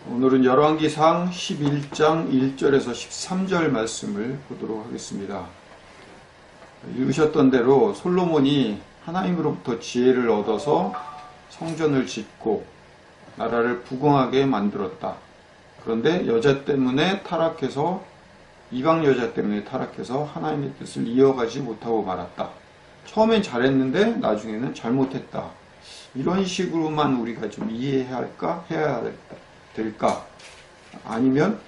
오늘은 열왕기상 11장 1절에서 13절 말씀을 보도록 하겠습니다. 읽으셨던 대로 솔로몬이 하나님으로부터 지혜를 얻어서 성전을 짓고 나라를 부강하게 만들었다. 그런데 여자 때문에 타락해서 이방 여자 때문에 타락해서 하나님의 뜻을 이어가지 못하고 말았다. 처음엔 잘했는데 나중에는 잘못했다. 이런 식으로만 우리가 좀 이해해야 될까? 아니면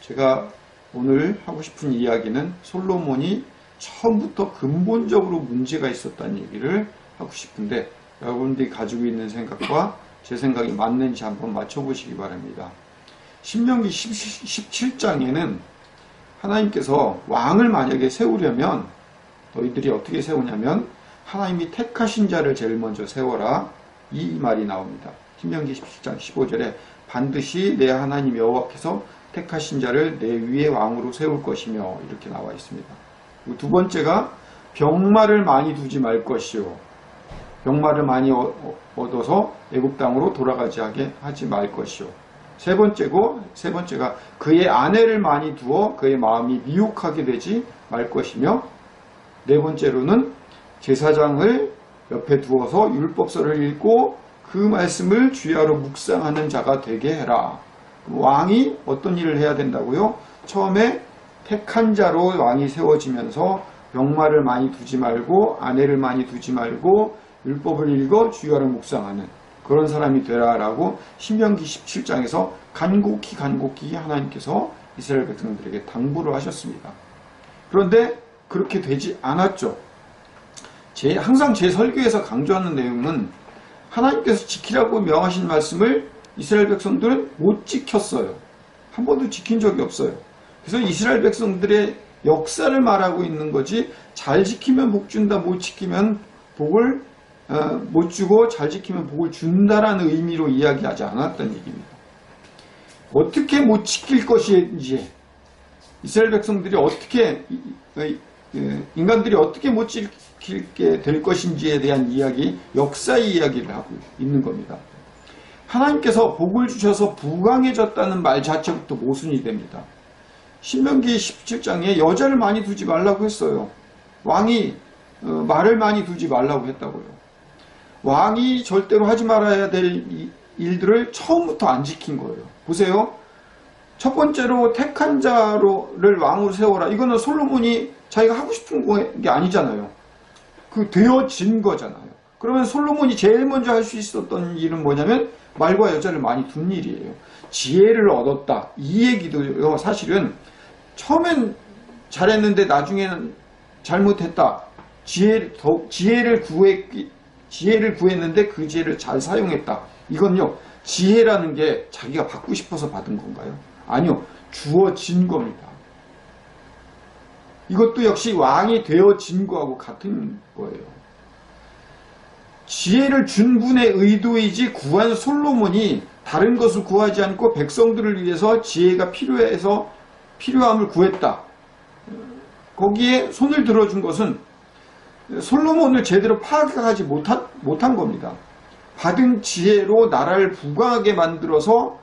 제가 오늘 하고 싶은 이야기는 솔로몬이 처음부터 근본적으로 문제가 있었다는 얘기를 하고 싶은데 여러분들이 가지고 있는 생각과 제 생각이 맞는지 한번 맞춰보시기 바랍니다. 신명기 17장에는 하나님께서 왕을 만약에 세우려면 너희들이 어떻게 세우냐면 하나님이 택하신 자를 제일 먼저 세워라, 이 말이 나옵니다. 신명기 17장 15절에 반드시 내 하나님 여호와께서 택하신 자를 내 위에 왕으로 세울 것이며 이렇게 나와 있습니다. 그리고 두 번째가 병마를 많이 두지 말 것이요, 병마를 많이 얻어서 애굽 땅으로 돌아가지 하지 말 것이요. 세 번째가 그의 아내를 많이 두어 그의 마음이 미혹하게 되지 말 것이며, 네 번째로는 제사장을 옆에 두어서 율법서를 읽고 그 말씀을 주야로 묵상하는 자가 되게 해라. 왕이 어떤 일을 해야 된다고요? 처음에 택한 자로 왕이 세워지면서 병마를 많이 두지 말고 아내를 많이 두지 말고 율법을 읽어 주야로 묵상하는 그런 사람이 되라라고 신명기 17장에서 간곡히 하나님께서 이스라엘 백성들에게 당부를 하셨습니다. 그런데 그렇게 되지 않았죠. 항상 제 설교에서 강조하는 내용은 하나님께서 지키라고 명하신 말씀을 이스라엘 백성들은 못 지켰어요. 한 번도 지킨 적이 없어요. 그래서 이스라엘 백성들의 역사를 말하고 있는 거지, 잘 지키면 복 준다, 못 지키면 복을 못 주고 잘 지키면 복을 준다라는 의미로 이야기하지 않았다는 얘기입니다. 어떻게 못 지킬 것인지, 이스라엘 백성들이 어떻게, 인간들이 어떻게 못 지키게 될 것인지에 대한 이야기, 역사의 이야기를 하고 있는 겁니다. 하나님께서 복을 주셔서 부강해졌다는 말 자체부터 모순이 됩니다. 신명기 17장에 여자를 많이 두지 말라고 했어요. 왕이 말을 많이 두지 말라고 했다고요. 왕이 절대로 하지 말아야 될 일들을 처음부터 안 지킨 거예요. 보세요. 첫 번째로 택한 자를 왕으로 세워라. 이거는 솔로몬이 자기가 하고 싶은 게 아니잖아요. 되어진 거잖아요. 그러면 솔로몬이 제일 먼저 할 수 있었던 일은 뭐냐면 말과 여자를 많이 둔 일이에요. 지혜를 얻었다. 이 얘기도요, 사실은 처음엔 잘했는데 나중에는 잘못했다. 지혜를 구했는데 그 지혜를 잘 사용했다. 이건요, 지혜라는 게 자기가 받고 싶어서 받은 건가요? 아니요, 주어진 겁니다. 이것도 역시 왕이 되어진 거하고 같은 거예요. 지혜를 준 분의 의도이지 구한 솔로몬이 다른 것을 구하지 않고 백성들을 위해서 지혜가 필요함을 구했다. 거기에 손을 들어준 것은 솔로몬을 제대로 파악하지 못한 겁니다. 받은 지혜로 나라를 부강하게 만들어서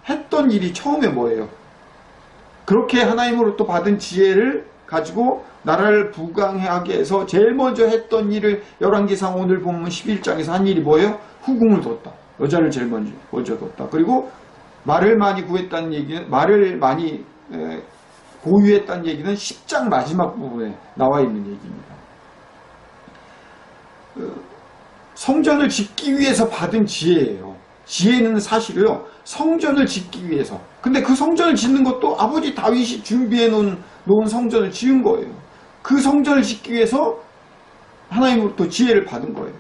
했던 일이 처음에 뭐예요? 그렇게 하나님으로부터 받은 지혜를 가지고 나라를 부강하게 해서 제일 먼저 했던 일을 열왕기상 오늘 보면 11장에서 한 일이 뭐예요? 후궁을 뒀다. 여자를 제일 먼저 뒀다. 그리고 말을 많이 구했다는 얘기는, 말을 많이 보유했다는 얘기는 10장 마지막 부분에 나와 있는 얘기입니다. 성전을 짓기 위해서 받은 지혜예요. 지혜는 사실은요, 성전을 짓기 위해서. 근데 그 성전을 짓는 것도 아버지 다윗이 준비해 놓은 성전을 지은 거예요. 그 성전을 짓기 위해서 하나님으로부터 지혜를 받은 거예요.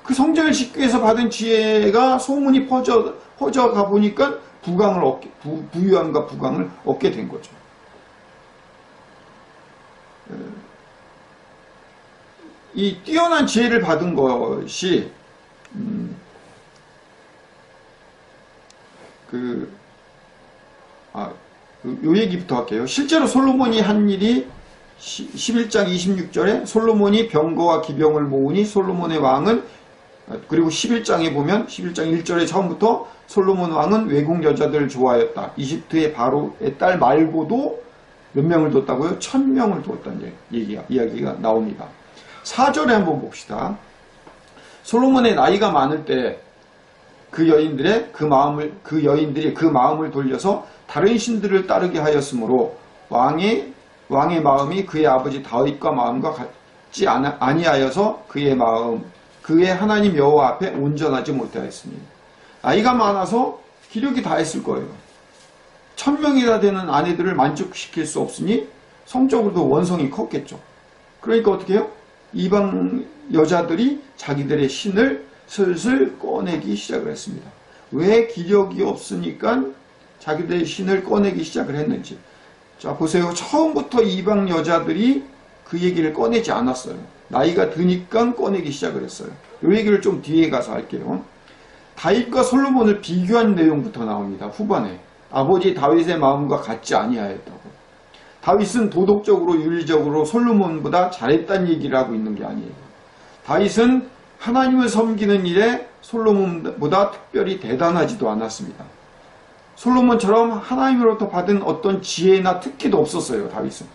그 성전을 짓기 위해서 받은 지혜가 소문이 퍼져가 보니까 부유함과 부강을 얻게 된 거죠. 이 뛰어난 지혜를 받은 것이 요 얘기부터 할게요. 실제로 솔로몬이 한 일이 11장 26절에 솔로몬이 병거와 기병을 모으니 솔로몬의 왕은 그리고 11장에 보면 11장 1절에 처음부터 솔로몬 왕은 외국 여자들을 좋아했다. 이집트의 바로의 딸 말고도 몇 명을 뒀다고요? 1000명을 두었다는 이야기가 나옵니다. 4절에 한번 봅시다. 솔로몬의 나이가 많을 때 그 여인들이 그 마음을 돌려서 다른 신들을 따르게 하였으므로 왕의 마음이 그의 아버지 다윗과 마음과 같지 아니하여서 그의 하나님 여호와 앞에 온전하지 못하였으니. 나이가 많아서 기력이 다했을 거예요. 1000명이나 되는 아내들을 만족시킬 수 없으니 성적으로도 원성이 컸겠죠. 그러니까 어떻게 해요? 이방 여자들이 자기들의 신을 슬슬 꺼내기 시작을 했습니다. 왜 기력이 없으니까 자기들의 신을 꺼내기 시작을 했는지. 자, 보세요. 처음부터 이방 여자들이 그 얘기를 꺼내지 않았어요. 나이가 드니까 꺼내기 시작을 했어요. 이 얘기를 좀 뒤에 가서 할게요. 다윗과 솔로몬을 비교한 내용부터 나옵니다. 후반에. 아버지 다윗의 마음과 같지 아니하였다고. 다윗은 도덕적으로 윤리적으로 솔로몬보다 잘했다는 얘기를 하고 있는 게 아니에요. 다윗은 하나님을 섬기는 일에 솔로몬보다 특별히 대단하지도 않았습니다. 솔로몬처럼 하나님으로부터 받은 어떤 지혜나 특기도 없었어요. 다윗은.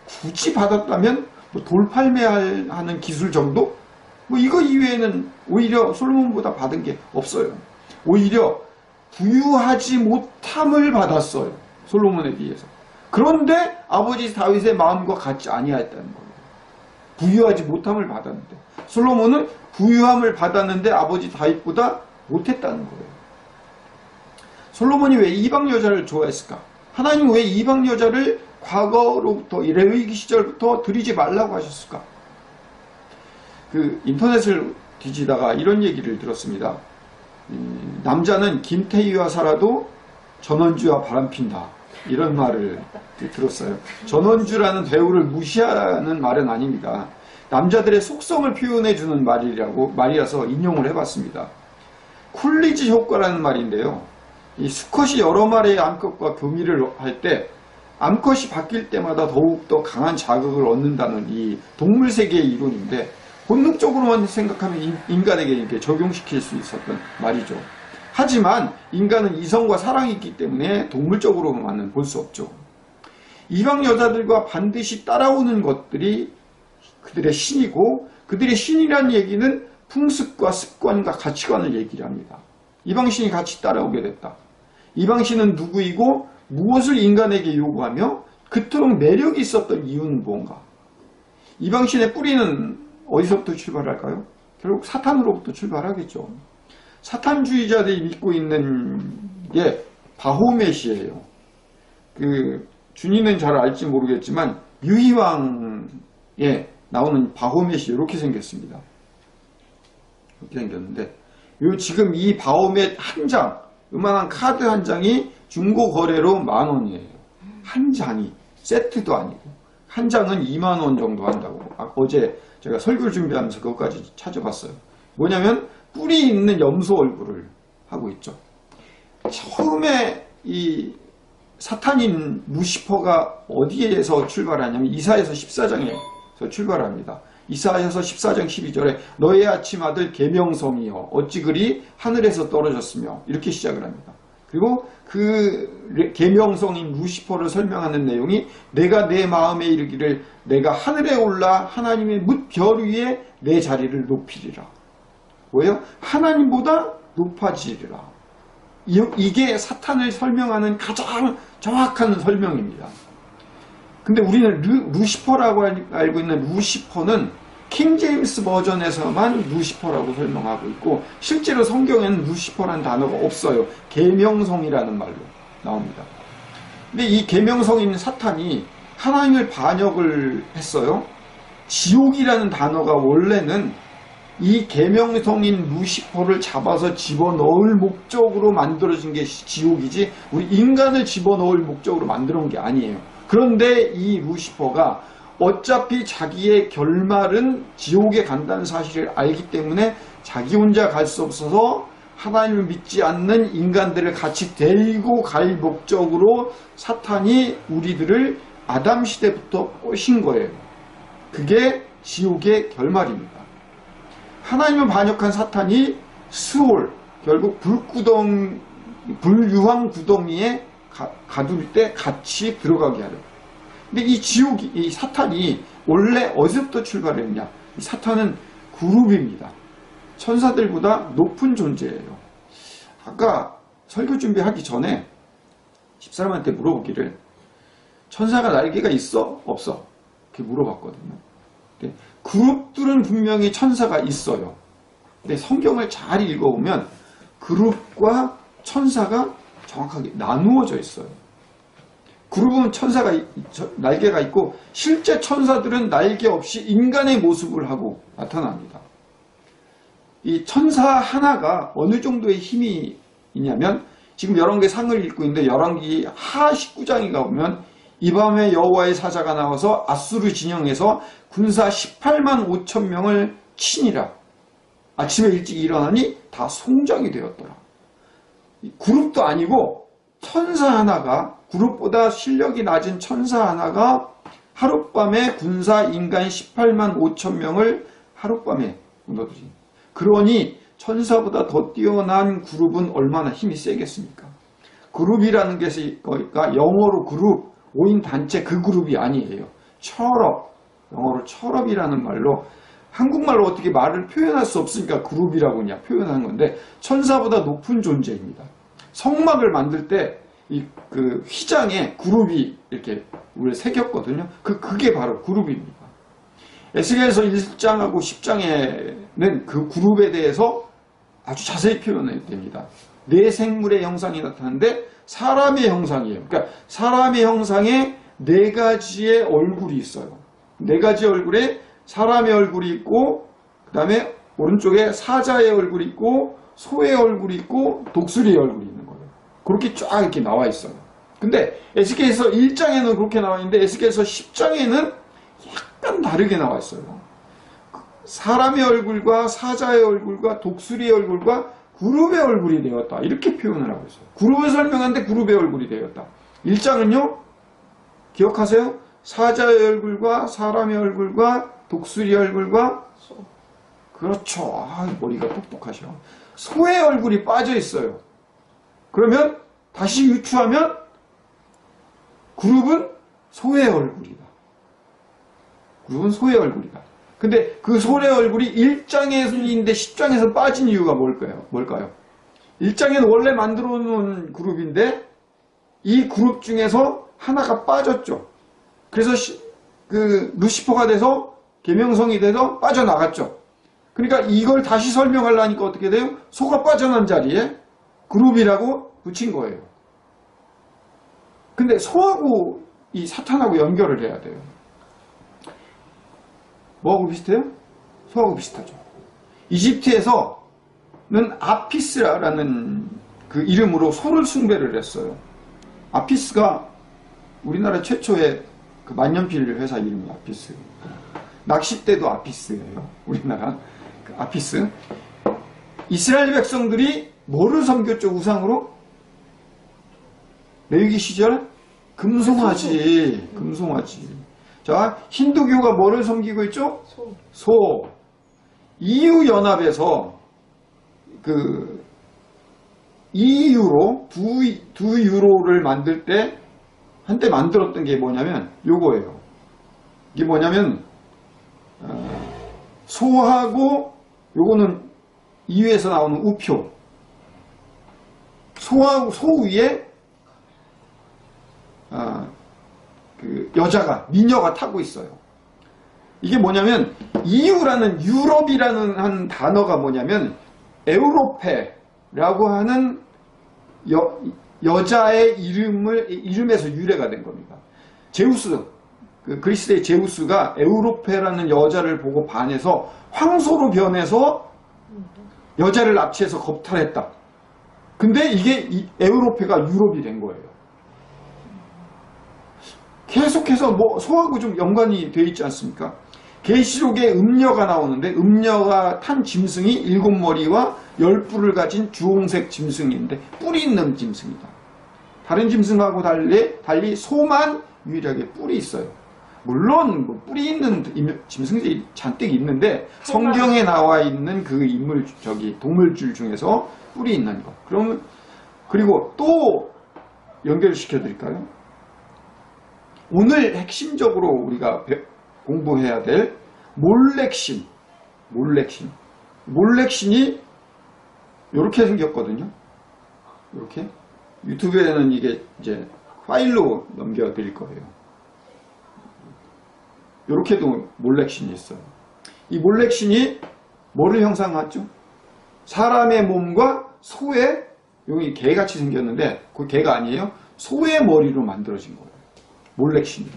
굳이 받았다면 돌팔매하는 기술 정도? 이거 이외에는 오히려 솔로몬보다 받은 게 없어요. 오히려 부유하지 못함을 받았어요. 솔로몬에 비해서. 그런데 아버지 다윗의 마음과 같지 아니하였다는 거예요. 부유하지 못함을 받았는데. 솔로몬은 부유함을 받았는데 아버지 다윗보다 못했다는 거예요. 솔로몬이 왜 이방 여자를 좋아했을까? 하나님 왜 이방 여자를 과거로부터 레위기 시절부터 드리지 말라고 하셨을까? 인터넷을 뒤지다가 이런 얘기를 들었습니다. 남자는 김태희와 살아도 전원주와 바람핀다. 이런 말을 들었어요. 전원주라는 배우를 무시하는 말은 아닙니다. 남자들의 속성을 표현해주는 말이라서 인용을 해봤습니다. 쿨리지 효과라는 말인데요. 이 수컷이 여러 마리의 암컷과 교미를 할 때 암컷이 바뀔 때마다 더욱더 강한 자극을 얻는다는 이 동물 세계의 이론인데 본능적으로만 생각하면 인간에게 이렇게 적용시킬 수 있었던 말이죠. 하지만 인간은 이성과 사랑이 있기 때문에 동물적으로만은 볼 수 없죠. 이방 여자들과 반드시 따라오는 것들이 그들의 신이고 그들의 신이라는 얘기는 풍습과 습관과 가치관을 얘기를 합니다. 이방신이 같이 따라오게 됐다. 이방신은 누구이고 무엇을 인간에게 요구하며 그토록 매력이 있었던 이유는 무언가? 이방신의 뿌리는 어디서부터 출발할까요? 결국 사탄으로부터 출발하겠죠. 사탄주의자들이 믿고 있는 게 바호멧이에요. 준이는 잘 알지 모르겠지만 유희왕에 나오는 바호멧이 이렇게 생겼습니다. 이렇게 생겼는데 지금 이 바호멧 한 장, 요만한 카드 한 장이 중고 거래로 10,000원이에요. 한 장이 세트도 아니고 한 장은 20,000원 정도 한다고. 어제 제가 설교를 준비하면서 그것까지 찾아봤어요. 뭐냐면 뿔이 있는 염소 얼굴을 하고 있죠. 처음에 이 사탄인 루시퍼가 어디에서 출발하냐면 이사야서 14장에서 출발합니다. 이사야서 14장 12절에 너의 아침 아들 계명성이여 어찌 그리 하늘에서 떨어졌으며 이렇게 시작을 합니다. 그리고 그 계명성인 루시퍼를 설명하는 내용이 내가 내 마음에 이르기를 내가 하늘에 올라 하나님의 뭇 별 위에 내 자리를 높이리라. 뭐예요? 하나님보다 높아지리라. 이게 사탄을 설명하는 가장 정확한 설명입니다. 근데 우리는 루시퍼라고 알고 있는 루시퍼는 킹제임스 버전에서만 루시퍼라고 설명하고 있고 실제로 성경에는 루시퍼라는 단어가 없어요. 계명성이라는 말로 나옵니다. 근데 이 계명성인 사탄이 하나님을 반역을 했어요. 지옥이라는 단어가 원래는 이 계명성인 루시퍼를 잡아서 집어넣을 목적으로 만들어진 게 지옥이지 우리 인간을 집어넣을 목적으로 만들어 놓은 게 아니에요. 그런데 이 루시퍼가 어차피 자기의 결말은 지옥에 간다는 사실을 알기 때문에 자기 혼자 갈 수 없어서 하나님을 믿지 않는 인간들을 같이 데리고 갈 목적으로 사탄이 우리들을 아담 시대부터 꼬신 거예요. 그게 지옥의 결말입니다. 하나님을 반역한 사탄이 스올, 결국 불유황 구덩이에 가둘 때 같이 들어가게 하려. 근데 이 지옥이, 이 사탄이 원래 어디서부터 출발했냐? 이 사탄은 그룹입니다. 천사들보다 높은 존재예요. 아까 설교 준비하기 전에 집사람한테 물어보기를 천사가 날개가 있어? 없어? 이렇게 물어봤거든요. 근데 그룹들은 분명히 천사가 있어요. 근데 성경을 잘 읽어보면 그룹과 천사가 정확하게 나누어져 있어요. 그룹은 천사가 날개가 있고 실제 천사들은 날개 없이 인간의 모습을 하고 나타납니다. 이 천사 하나가 어느 정도의 힘이 있냐면 지금 열왕기 상을 읽고 있는데 열왕기 하 19장에 가보면 이 밤에 여호와의 사자가 나와서 아수르 진영에서 군사 18만 5천 명을 치니라. 아침에 일찍 일어나니 다 송장이 되었더라. 그룹도 아니고 천사 하나가, 그룹보다 실력이 낮은 천사 하나가 하룻밤에 군사 인간 18만 5천 명을 하룻밤에 무너뜨린. 그러니 천사보다 더 뛰어난 그룹은 얼마나 힘이 세겠습니까? 그룹이라는 것이 그러니까 영어로 그룹, 5인 단체 그 그룹이 아니에요. 철업, 영어로 철업이라는 말로 한국말로 어떻게 말을 표현할 수 없으니까 그룹이라고 그냥 표현한 건데 천사보다 높은 존재입니다. 성막을 만들 때 그 휘장에 그룹이 이렇게 새겼거든요. 그게 바로 그룹입니다. 에스겔서 1장하고 10장에는 그 그룹에 대해서 아주 자세히 표현됩니다. 네 생물의 형상이 나타나는데 사람의 형상이에요. 그러니까 사람의 형상에 네 가지의 얼굴이 있어요. 네 가지 얼굴에 사람의 얼굴이 있고 그 다음에 오른쪽에 사자의 얼굴이 있고 소의 얼굴이 있고 독수리의 얼굴이 있는 거예요. 그렇게 쫙 이렇게 나와 있어요. 근데 에스겔서 1장에는 그렇게 나와 있는데 에스겔서 10장에는 약간 다르게 나와 있어요. 사람의 얼굴과 사자의 얼굴과 독수리의 얼굴과 그룹의 얼굴이 되었다. 이렇게 표현을 하고 있어요. 그룹을 설명하는데 그룹의 얼굴이 되었다. 1장은요. 기억하세요? 사자의 얼굴과 사람의 얼굴과 독수리의 얼굴과 그렇죠. 머리가 똑똑하셔. 소의 얼굴이 빠져 있어요. 그러면 다시 유추하면 그룹은 소의 얼굴이다. 그룹은 소의 얼굴이다. 근데 그 소의 얼굴이 1장에서인데 10장에서 빠진 이유가 뭘까요? 1장에는 원래 만들어 놓은 그룹인데 이 그룹 중에서 하나가 빠졌죠. 그래서 루시퍼가 돼서 계명성이 돼서 빠져나갔죠. 그러니까 이걸 다시 설명하려니까 어떻게 돼요? 소가 빠져난 자리에 그룹이라고 붙인 거예요. 근데 소하고 이 사탄하고 연결을 해야 돼요. 뭐하고 비슷해요? 소하고 비슷하죠. 이집트에서는 아피스라는 그 이름으로 소를 숭배를 했어요. 아피스가 우리나라 최초의 그 만년필 회사 이름이 아피스. 낚싯대도 아피스예요. 우리나라 그 아피스. 이스라엘 백성들이 뭐를 섬겼죠? 우상으로? 레위기 시절 금송아지. 금송아지. 자, 힌두교가 뭐를 섬기고 있죠? 소. EU 연합에서 그 EU로 두 유로를 만들 때 한때 만들었던 게 뭐냐면 요거예요. 이게 뭐냐면 소하고 요거는 EU에서 나오는 우표. 소하고 소 위에 그 여자가 미녀가 타고 있어요. 이게 뭐냐면 EU라는 유럽이라는 한 단어가 뭐냐면 에우로페라고 하는 여자의 이름에서 유래가 된 겁니다. 제우스, 그 그리스의 제우스가 에우로페라는 여자를 보고 반해서 황소로 변해서 여자를 납치해서 겁탈했다. 근데 이게 에우로페가 유럽이 된 거예요. 계속해서 뭐 소하고 좀 연관이 되어 있지 않습니까? 계시록에 음녀가 나오는데 음녀가 탄 짐승이 7머리와 10뿔을 가진 주홍색 짐승인데 뿔이 있는 짐승이다. 다른 짐승하고 달리 소만 유일하게 뿔이 있어요. 물론 뭐 뿌리 있는 짐승들이 잔뜩 있는데 성경에 나와 있는 그 인물 동물줄 중에서 뿌리 있는 거. 그러면 그리고 또 연결시켜 드릴까요? 오늘 핵심적으로 우리가 공부해야 될 몰렉신. 몰렉신이 이렇게 생겼거든요. 이렇게 유튜브에는 이게 이제 파일로 넘겨 드릴 거예요. 이렇게도 몰렉신이 있어요. 이 몰렉신이 뭐를 형상하죠? 사람의 몸과 소의, 여기 개같이 생겼는데 그 개가 아니에요. 소의 머리로 만들어진 거예요. 몰렉신이.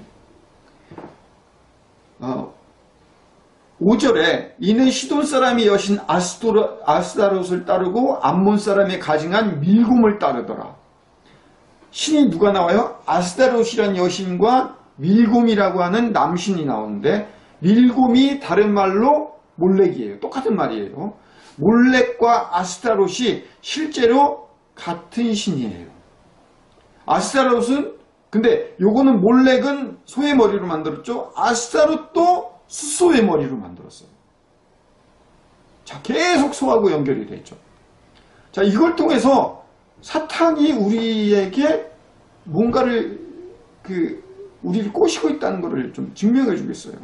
5절에 이는 시돈 사람의 여신 아스타롯을 따르고 암몬 사람의 가증한 밀곰을 따르더라. 신이 누가 나와요? 아스타롯이란 여신과 밀곰이라고 하는 남신이 나오는데, 밀곰이 다른 말로 몰렉이에요. 똑같은 말이에요. 몰렉과 아스타롯이 실제로 같은 신이에요. 아스타롯은, 근데 요거는 몰렉은 소의 머리로 만들었죠. 아스타롯도 수소의 머리로 만들었어요. 자, 계속 소하고 연결이 되죠. 자, 이걸 통해서 사탄이 우리에게 뭔가를 우리를 꼬시고 있다는 것을 좀 증명해 주겠어요.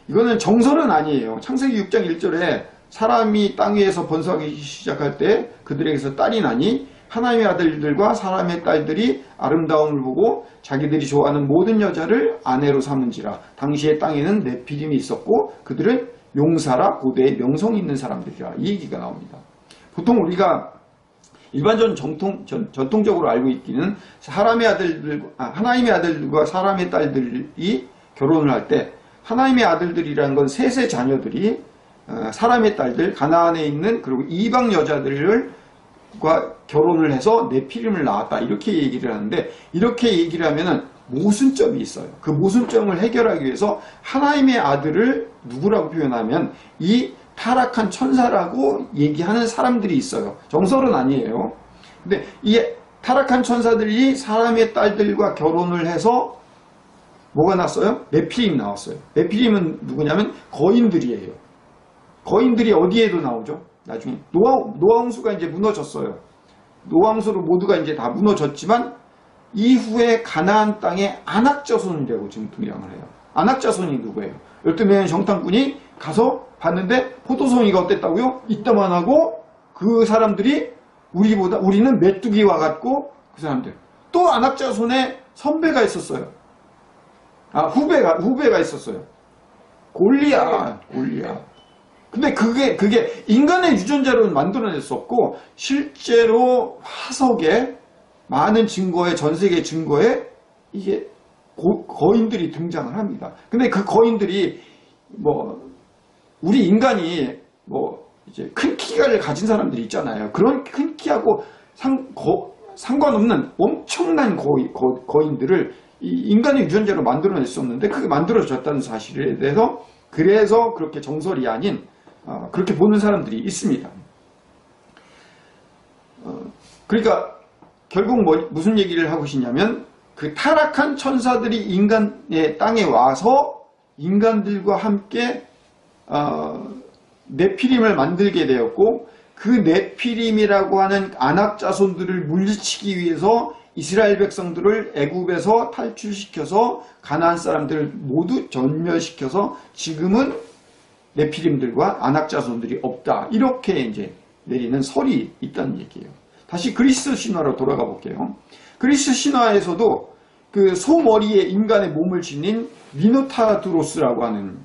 이거는 정설은 아니에요. 창세기 6장 1절에 사람이 땅 위에서 번성하기 시작할 때 그들에게서 딸이 나니 하나님의 아들들과 사람의 딸들이 아름다움을 보고 자기들이 좋아하는 모든 여자를 아내로 삼은지라. 당시에 땅에는 네피림이 있었고 그들은 용사라 고대의 명성 있는 사람들이라. 이 얘기가 나옵니다. 보통 우리가 일반적인 전통적으로 알고 있기는 하나님의 아들들과 사람의 딸들이 결혼을 할 때, 하나님의 아들들이라는 건 셋의 자녀들이 사람의 딸들, 가나안에 있는 그리고 이방 여자들과 결혼을 해서 네피림을 낳았다, 이렇게 얘기를 하는데, 이렇게 얘기를 하면은 모순점이 있어요. 그 모순점을 해결하기 위해서 하나님의 아들을 누구라고 표현하면 이 타락한 천사라고 얘기하는 사람들이 있어요. 정설은 아니에요. 근데 이 타락한 천사들이 사람의 딸들과 결혼을 해서 뭐가 났어요? 네피림 나왔어요. 네피림은 누구냐면 거인들이에요. 거인들이 어디에도 나오죠? 나중에 노아홍수가 이제 무너졌어요. 노아홍수로 모두가 이제 다 무너졌지만 이후에 가나안 땅에 안악자손이라고 지금 등장을 해요. 안악자손이 누구예요? 12명의 정탐꾼이 가서 봤는데 포도송이가 어땠다고요? 이따만하고 그 사람들이 우리는 메뚜기와 같고, 그 사람들 또 안악자손의 선배가 있었어요. 후배가 있었어요. 골리앗. 근데 그게 인간의 유전자로 만들어낼 수 없고, 실제로 화석에 많은 증거에, 전 세계 증거에 이게 거인들이 등장을 합니다. 근데 그 거인들이 우리 인간이 이제 큰 키를 가진 사람들이 있잖아요. 그런 큰 키하고 상관없는 엄청난 거인들을 인간의 유전자로 만들어낼 수 없는데, 그게 만들어졌다는 사실에 대해서, 그래서 그렇게 정설이 아닌 그렇게 보는 사람들이 있습니다. 그러니까 결국 무슨 얘기를 하고 싶냐면, 그 타락한 천사들이 인간의 땅에 와서 인간들과 함께 네피림을 만들게 되었고, 그 네피림이라고 하는 안악자손들을 물리치기 위해서 이스라엘 백성들을 애굽에서 탈출시켜서 가나안 사람들을 모두 전멸시켜서 지금은 네피림들과 안악자손들이 없다, 이렇게 이제 내리는 설이 있다는 얘기예요. 다시 그리스 신화로 돌아가 볼게요. 그리스 신화에서도 그 소머리에 인간의 몸을 지닌 미노타두로스라고 하는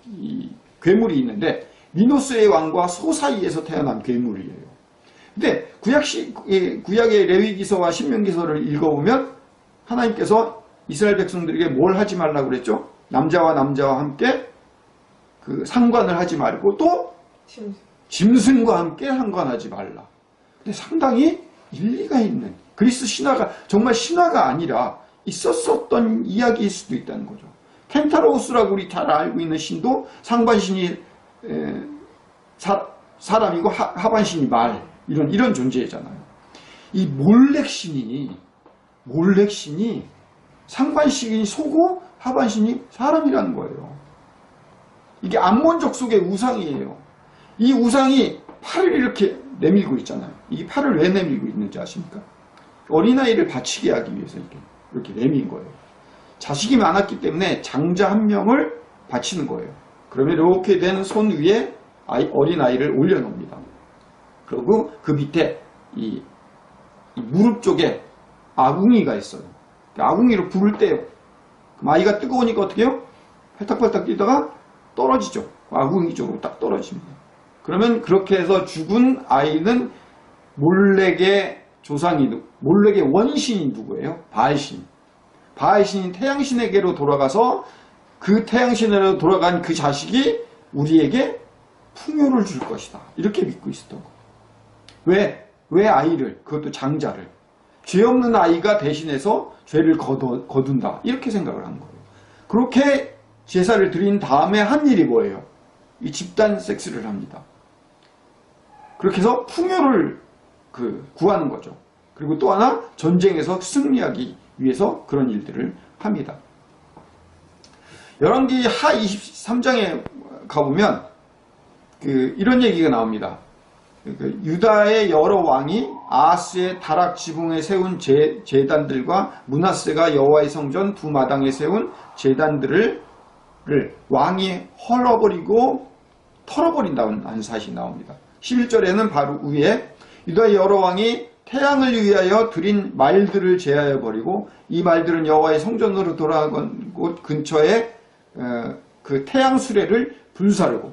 이 괴물이 있는데, 미노스의 왕과 소 사이에서 태어난 괴물이에요. 근데 구약의 레위기서와 신명기서를 읽어보면 하나님께서 이스라엘 백성들에게 뭘 하지 말라고 그랬죠? 남자와 남자와 함께 그 상관을 하지 말고, 또 짐승과 함께 상관하지 말라. 근데 상당히 일리가 있는, 그리스 신화가 정말 신화가 아니라 있었었던 이야기일 수도 있다는 거죠. 켄타로우스라고 우리 잘 알고 있는 신도 상반신이 사람이고 하반신이 말, 이런 존재잖아요. 이 몰렉신이 상반신이 소고 하반신이 사람이라는 거예요. 이게 암몬족속의 우상이에요. 이 우상이 팔을 이렇게 내밀고 있잖아요. 이 팔을 왜 내밀고 있는지 아십니까? 어린아이를 바치게 하기 위해서 이렇게 내민 거예요. 자식이 많았기 때문에 장자 한 명을 바치는 거예요. 그러면 이렇게 된 손 위에 어린아이를 올려놓습니다. 그리고 그 밑에 이 무릎 쪽에 아궁이가 있어요. 아궁이로 불을 떼요. 그럼 아이가 뜨거우니까 어떻게 해요? 팔딱팔딱 뛰다가 떨어지죠. 아궁이 쪽으로 딱 떨어집니다. 그러면 그렇게 해서 죽은 아이는 몰렉의 조상이, 몰렉의 원신이 누구예요? 바알신. 바알신인 태양신에게로 돌아가서 그 태양신으로 돌아간 그 자식이 우리에게 풍요를 줄 것이다. 이렇게 믿고 있었던 거예요. 왜 아이를, 그것도 장자를, 죄 없는 아이가 대신해서 죄를 거둔다. 이렇게 생각을 한 거예요. 그렇게 제사를 드린 다음에 한 일이 뭐예요? 이 집단 섹스를 합니다. 그렇게 해서 풍요를 구하는 거죠. 그리고 또 하나 전쟁에서 승리하기 위해서 그런 일들을 합니다. 열왕기 하 23장에 가보면 이런 얘기가 나옵니다. 유다의 여러 왕이 아하스의 다락 지붕에 세운 제단들과 므낫세가 여호와의 성전 두 마당에 세운 제단들을 왕이 헐어버리고 털어버린다는 사실이 나옵니다. 11절에는 바로 위에 유다의 여러 왕이 태양을 위하여 드린 말들을 제하여 버리고 이 말들은 여호와의 성전으로 돌아간 곳 근처에 그 태양 수레를 불사르고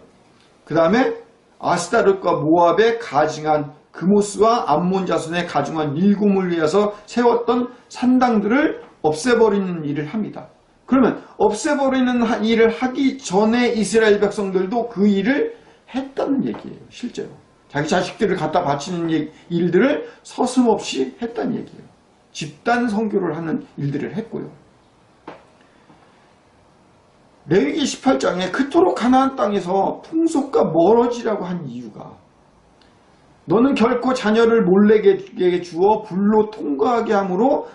그 다음에 아스타롯과 모압에 가증한 그모스와 암몬 자손에 가증한 밀곰을 위해서 세웠던 산당들을 없애버리는 일을 합니다. 그러면 없애버리는 일을 하기 전에 이스라엘 백성들도 그 일을 했다는 얘기예요. 실제로. 자기 자식들을 갖다 바치는 일들을 서슴없이 했다는 얘기예요. 집단 선교를 하는 일들을 했고요. 레위기 18장에 그토록 가나안 땅에서 풍속과 멀어지라고 한 이유가 너는 결코 자녀를 몰렉에게 주어 불로 통과하게 하므로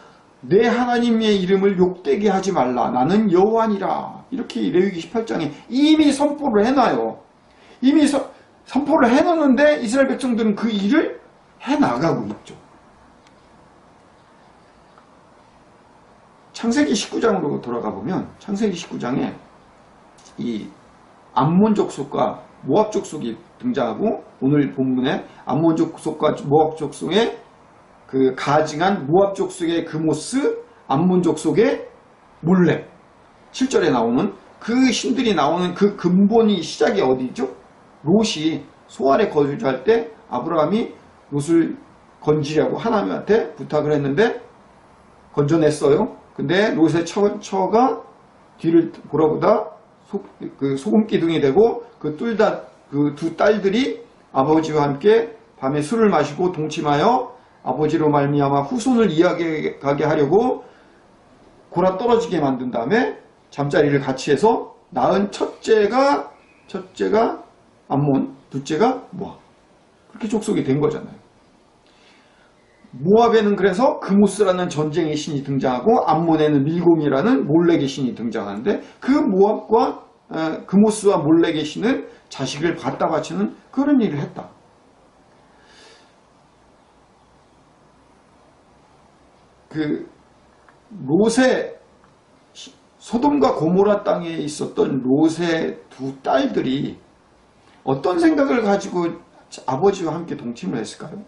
내 하나님의 이름을 욕되게 하지 말라. 나는 여호와니라. 이렇게 레위기 18장에 이미 선포를 해놔요. 이미 선포를 해놓는데 이스라엘 백성들은 그 일을 해나가고 있죠. 창세기 19장으로 돌아가 보면 창세기 19장에 이 암몬 족속과 모압 족속이 등장하고 오늘 본문에 암몬 족속과 모압 족속의 그 가증한 모압 족속의 그모스, 암몬 족속의 몰렉 7절에 나오는 그 신들이 나오는 그 근본이 시작이 어디죠? 롯이 소알에 거주할 때 아브라함이 롯을 건지려고 하나님한테 부탁을 했는데 건져냈어요. 근데 롯의 처가 뒤를 돌아보다 소금 기둥이 되고 그 두 딸들이 아버지와 함께 밤에 술을 마시고 동침하여 아버지로 말미암아 후손을 이어가게 하려고 골아 떨어지게 만든 다음에 잠자리를 같이 해서 낳은 첫째가 암몬, 둘째가 모압. 그렇게 족속이 된 거잖아요. 모압에는 그래서 그모스라는 전쟁의 신이 등장하고 암몬에는 밀곰이라는 몰렉의 신이 등장하는데 그 모압과 그모스와 몰렉의 신은 자식을 갖다 바치는 그런 일을 했다. 롯의 소돔과 고모라 땅에 있었던 롯의 두 딸들이 어떤 생각을 가지고 아버지와 함께 동침을 했을까요?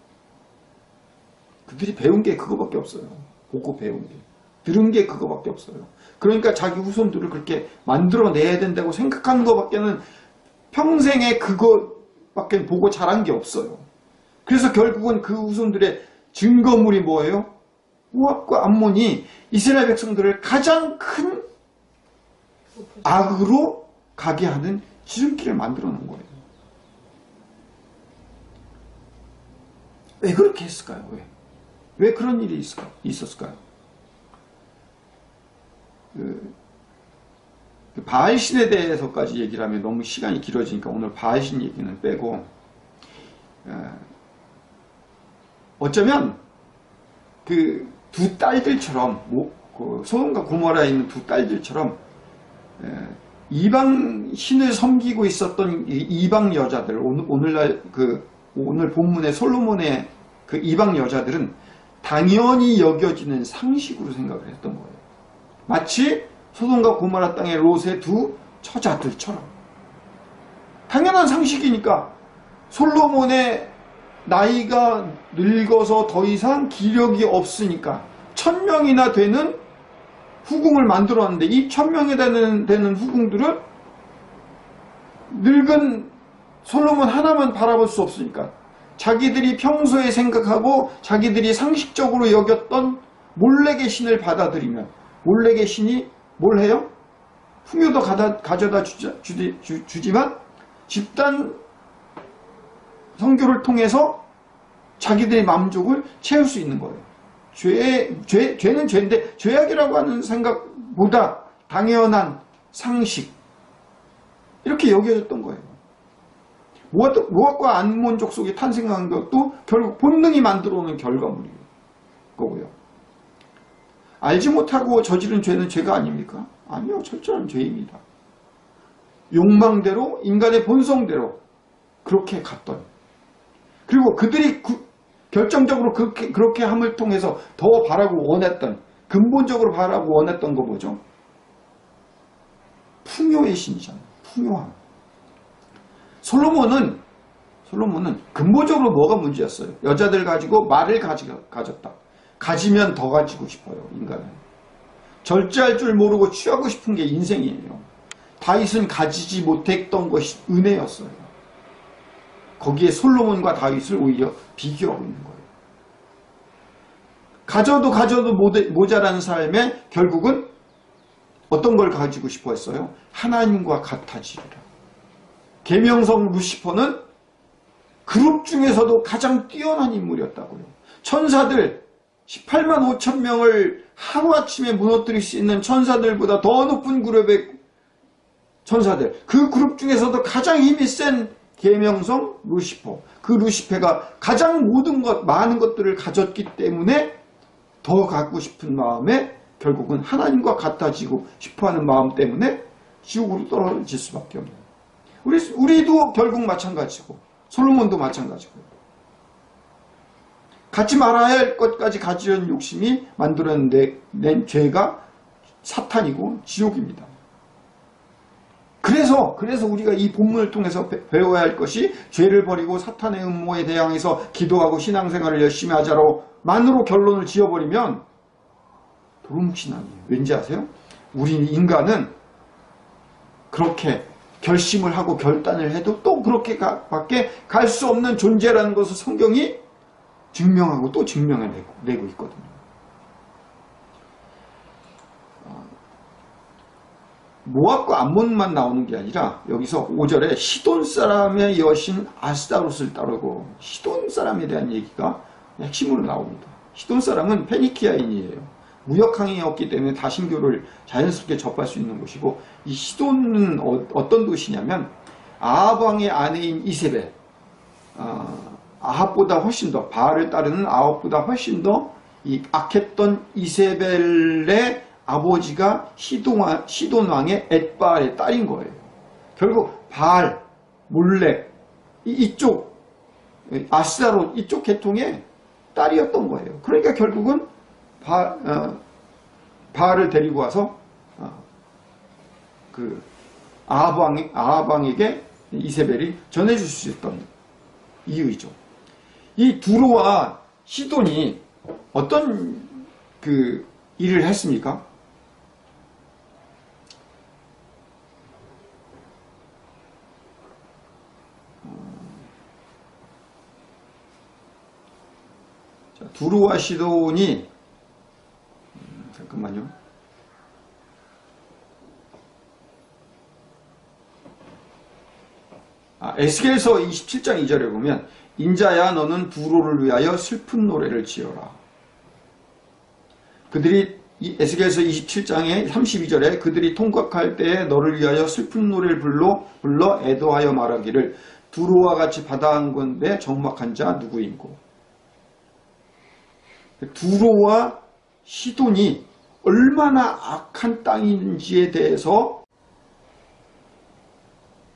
그들이 배운 게 그거밖에 없어요. 보고 배운 게. 들은 게 그거밖에 없어요. 그러니까 자기 후손들을 그렇게 만들어내야 된다고 생각하는 것밖에는 평생에 그것밖에 보고 자란 게 없어요. 그래서 결국은 그 후손들의 증거물이 뭐예요? 모압과 암몬이 이스라엘 백성들을 가장 큰 악으로 가게 하는 지름길을 만들어 놓은 거예요. 왜 그렇게 했을까요? 왜 그런 일이 있었을까요? 바알신에 대해서까지 얘기를 하면 너무 시간이 길어지니까 오늘 바알신 얘기는 빼고 어쩌면 그 두 딸들처럼 그 소돔과 고모라에 있는 두 딸들처럼 이방 신을 섬기고 있었던 이방 여자들, 오늘날 오늘 본문의 솔로몬의 그 이방 여자들은 당연히 여겨지는 상식으로 생각을 했던 거예요. 마치 소돔과 고모라 땅의 롯의 두 처자들처럼 당연한 상식이니까 솔로몬의 나이가 늙어서 더 이상 기력이 없으니까 1000명이나 되는 후궁을 만들었는데 이 1000명이 되는 후궁들은 늙은 솔로몬 하나만 바라볼 수 없으니까 자기들이 평소에 생각하고 자기들이 상식적으로 여겼던 몰렉의 신을 받아들이면 몰렉의 신이 뭘 해요? 풍요도 가져다 주지만 집단 선교를 통해서 자기들의 만족을 채울 수 있는 거예요. 죄는 죄인데 죄악이라고 하는 생각보다 당연한 상식 이렇게 여겨졌던 거예요. 모압과 암몬 족속이 탄생한 것도 결국 본능이 만들어오는 결과물이에요. 거고요. 알지 못하고 저지른 죄는 죄가 아닙니까? 아니요. 철저한 죄입니다. 욕망대로 인간의 본성대로 그렇게 갔던 그리고 그들이 결정적으로 그렇게 함을 통해서 더 바라고 원했던 근본적으로 바라고 원했던 거 뭐죠? 풍요의 신이잖아요. 풍요함. 솔로몬은 근본적으로 뭐가 문제였어요? 여자들 가지고 말을 가졌다. 가지면 더 가지고 싶어요. 인간은. 절제할 줄 모르고 취하고 싶은 게 인생이에요. 다윗은 가지지 못했던 것이 은혜였어요. 거기에 솔로몬과 다윗을 오히려 비교하고 있는 거예요. 가져도 모자라는 삶에 결국은 어떤 걸 가지고 싶어 했어요? 하나님과 같아지리라. 계명성 루시퍼는 그룹 중에서도 가장 뛰어난 인물이었다고요. 천사들 18만 5천 명을 하루아침에 무너뜨릴 수 있는 천사들보다 더 높은 그룹의 천사들, 그 그룹 중에서도 가장 힘이 센 계명성 루시퍼, 그 루시페가 가장 많은 것들을 가졌기 때문에 더 갖고 싶은 마음에 결국은 하나님과 같아지고 싶어하는 마음 때문에 지옥으로 떨어질 수밖에 없는 거예요. 우리도 결국 마찬가지고 솔로몬도 마찬가지고 갖지 말아야 할 것까지 가지려는 욕심이 만들어낸 죄가 사탄이고 지옥입니다. 그래서 우리가 이 본문을 통해서 배워야 할 것이 죄를 버리고 사탄의 음모에 대항해서 기도하고 신앙생활을 열심히 하자로만으로 결론을 지어버리면 도루묵신앙이에요. 왠지 아세요? 우리 인간은 그렇게 결심을 하고 결단을 해도 또 그렇게 밖에 갈 수 없는 존재라는 것을 성경이 증명하고 또 증명해내고 있거든요. 모압과 암몬만 나오는 게 아니라 여기서 5절에 시돈 사람의 여신 아스다롯을 따르고 시돈 사람에 대한 얘기가 핵심으로 나옵니다. 시돈 사람은 페니키아인이에요. 무역항이었기 때문에 다신교를 자연스럽게 접할 수 있는 곳이고 이 시돈은 어떤 도시냐면 아합 왕의 아내인 이세벨, 아합보다 훨씬 더 바알을 따르는 아합보다 훨씬 더 악했던 이세벨의 아버지가 시돈 왕의 엣바알의 딸인 거예요. 결국 바알, 몰렉 이쪽 아스다롯 이쪽 계통의 딸이었던 거예요. 그러니까 결국은 바알을 데리고 와서 그 아합 왕에게 이세벨이 전해줄 수 있었던 이유이죠. 이 두로와 시돈이 어떤 그 일을 했습니까? 두로와 시돈이 잠깐만요. 에스겔서 27장 2절에 보면 인자야 너는 두로를 위하여 슬픈 노래를 지어라. 그들이 에스겔서 27장의 32절에 그들이 통곡할 때에 너를 위하여 슬픈 노래를 불러 애도하여 말하기를 두로와 같이 바다한 건데 적막한 자 누구인고. 두로와 시돈이 얼마나 악한 땅인지에 대해서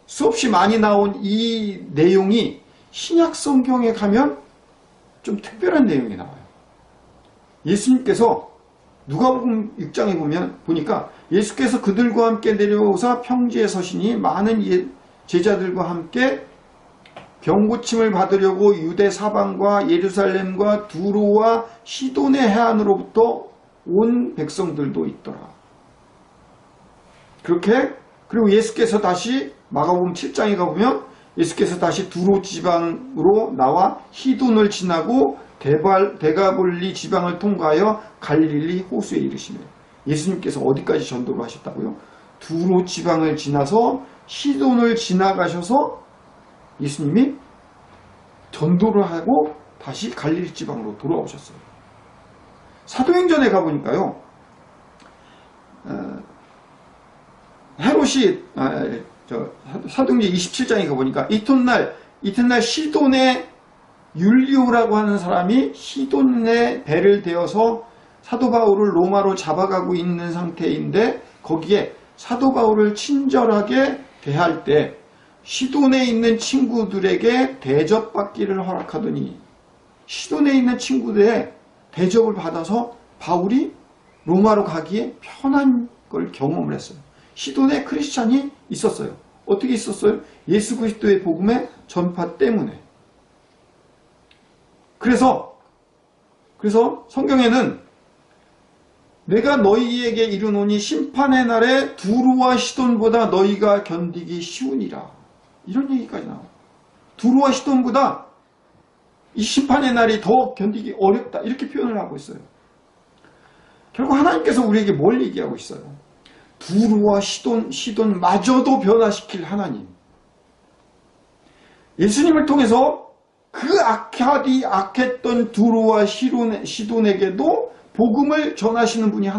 수없이 많이 나온 이 내용이 신약 성경에 가면 좀 특별한 내용이 나와요. 예수님께서 누가복음 6장에 보니까 예수께서 그들과 함께 내려오사 평지에 서시니 많은 제자들과 함께 병고침을 받으려고 유대 사방과 예루살렘과 두로와 시돈의 해안으로부터 온 백성들도 있더라. 그리고 예수께서 다시 마가복음 7장에 가보면 예수께서 다시 두로 지방으로 나와 시돈을 지나고 데가볼리 지방을 통과하여 갈릴리 호수에 이르시며, 예수님께서 어디까지 전도를 하셨다고요? 두로 지방을 지나서 시돈을 지나가셔서 예수님이 전도를 하고 다시 갈릴리 지방으로 돌아오셨어요. 사도행전에 가보니까요, 헤롯이 사도행전 27장에 가보니까 이튿날 시돈의 율리오라고 하는 사람이 시돈의 배를 대어서 사도 바울을 로마로 잡아가고 있는 상태인데, 거기에 사도 바울을 친절하게 대할 때 시돈에 있는 친구들에게 대접받기를 허락하더니, 시돈에 있는 친구들의 대접을 받아서 바울이 로마로 가기에 편한 걸 경험을 했어요. 시돈에 크리스찬이 있었어요. 어떻게 있었어요? 예수 그리스도의 복음의 전파 때문에. 그래서 성경에는 내가 너희에게 이르노니 심판의 날에 두로와 시돈보다 너희가 견디기 쉬우니라, 이런 얘기까지 나와요. 두로와 시돈보다 이 심판의 날이 더 견디기 어렵다, 이렇게 표현을 하고 있어요. 결국 하나님께서 우리에게 뭘 얘기하고 있어요? 두로와 시돈마저도 변화시킬 하나님, 예수님을 통해서 그 악했던 두로와 시돈에게도 복음을 전하시는 분이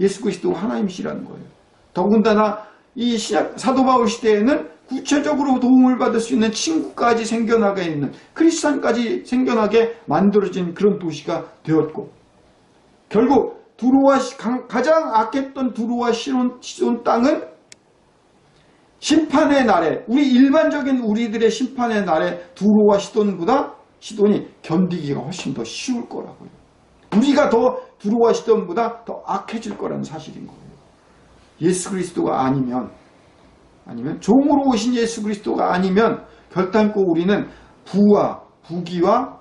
예수 그리스도 하나님이시라는 거예요. 더군다나 이 사도 바울 시대에는 구체적으로 도움을 받을 수 있는 친구까지 생겨나게 있는, 크리스찬까지 생겨나게 만들어진 그런 도시가 되었고, 결국 가장 악했던 두로와 시돈 땅은 심판의 날에, 일반적인 우리들의 심판의 날에 두로와 시돈이 견디기가 훨씬 더 쉬울 거라고요. 우리가 더 두로와 시돈보다 더 악해질 거라는 사실인 거예요. 예수 그리스도가 아니면 종으로 오신 예수 그리스도가 아니면 결단코 우리는 부와 부귀와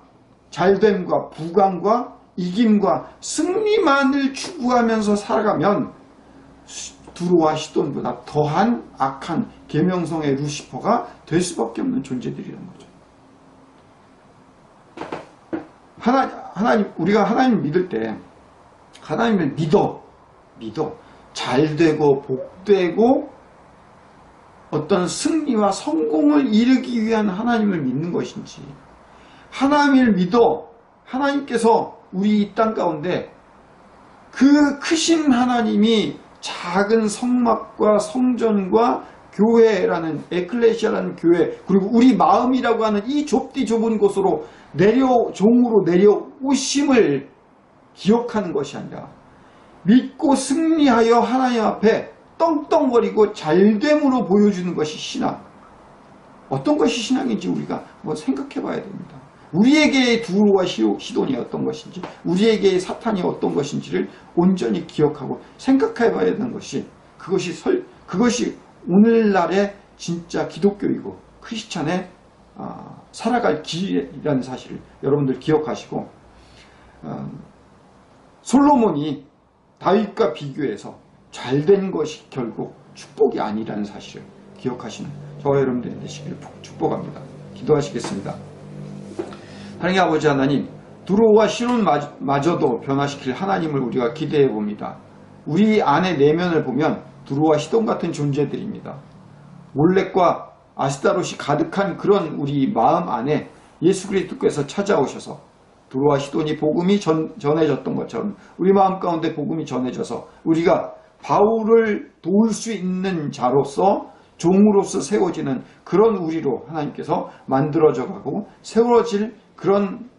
잘됨과 부강과 이김과 승리만을 추구하면서 살아가면 두로와 시돈보다 더한 악한 계명성의 루시퍼가 될 수밖에 없는 존재들이라는 거죠. 우리가 하나님을 믿을 때, 하나님을 믿어 잘되고 복되고 어떤 승리와 성공을 이루기 위한 하나님을 믿는 것인지, 하나님을 믿어 하나님께서 우리 이 땅 가운데 그 크신 하나님이 작은 성막과 성전과 교회라는, 에클레시아라는 교회, 그리고 우리 마음이라고 하는 이 좁은 곳으로 종으로 내려오심을 기억하는 것이 아니라 믿고 승리하여 하나님 앞에 떵떵거리고 잘됨으로 보여주는 것이 신앙. 어떤 것이 신앙인지 우리가 생각해 봐야 됩니다. 우리에게의 두로와 시돈이 어떤 것인지, 우리에게의 사탄이 어떤 것인지를 온전히 기억하고 생각해 봐야 되는 것이, 그것이 오늘날의 진짜 기독교이고 크리스찬의 살아갈 길이라는 사실을 여러분들 기억하시고, 솔로몬이 다윗과 비교해서 잘된 것이 결국 축복이 아니라는 사실을 기억하시는 저와 여러분들이 되시기를 축복합니다. 기도하시겠습니다. 하나님 아버지 하나님, 두로와 시돈마저도 변화시킬 하나님을 우리가 기대해 봅니다. 우리 안의 내면을 보면 두로와 시돈 같은 존재들입니다. 몰렉과 아스타롯이 가득한 그런 우리 마음 안에 예수 그리스도께서 찾아오셔서 두로와 시돈이 복음이 전해졌던 것처럼 우리 마음 가운데 복음이 전해져서 우리가 바울을 도울 수 있는 자로서, 종으로서 세워지는 그런 우리로 하나님께서 만들어져 가고 세워질 그런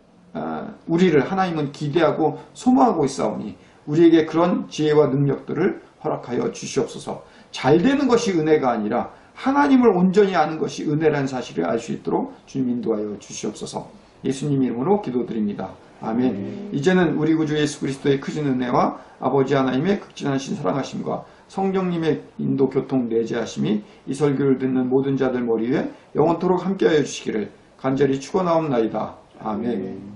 우리를 하나님은 기대하고 소망하고 있사오니, 우리에게 그런 지혜와 능력들을 허락하여 주시옵소서. 잘 되는 것이 은혜가 아니라 하나님을 온전히 아는 것이 은혜라는 사실을 알 수 있도록 주님 인도하여 주시옵소서. 예수님 이름으로 기도드립니다. 아멘. 이제는 우리 구주 예수 그리스도의 크신 은혜와 아버지 하나님의 극진하신 사랑하심과 성령님의 인도 교통 내재하심이 이 설교를 듣는 모든 자들 머리 위에 영원토록 함께하여 주시기를 간절히 축원하옵나이다. 아멘.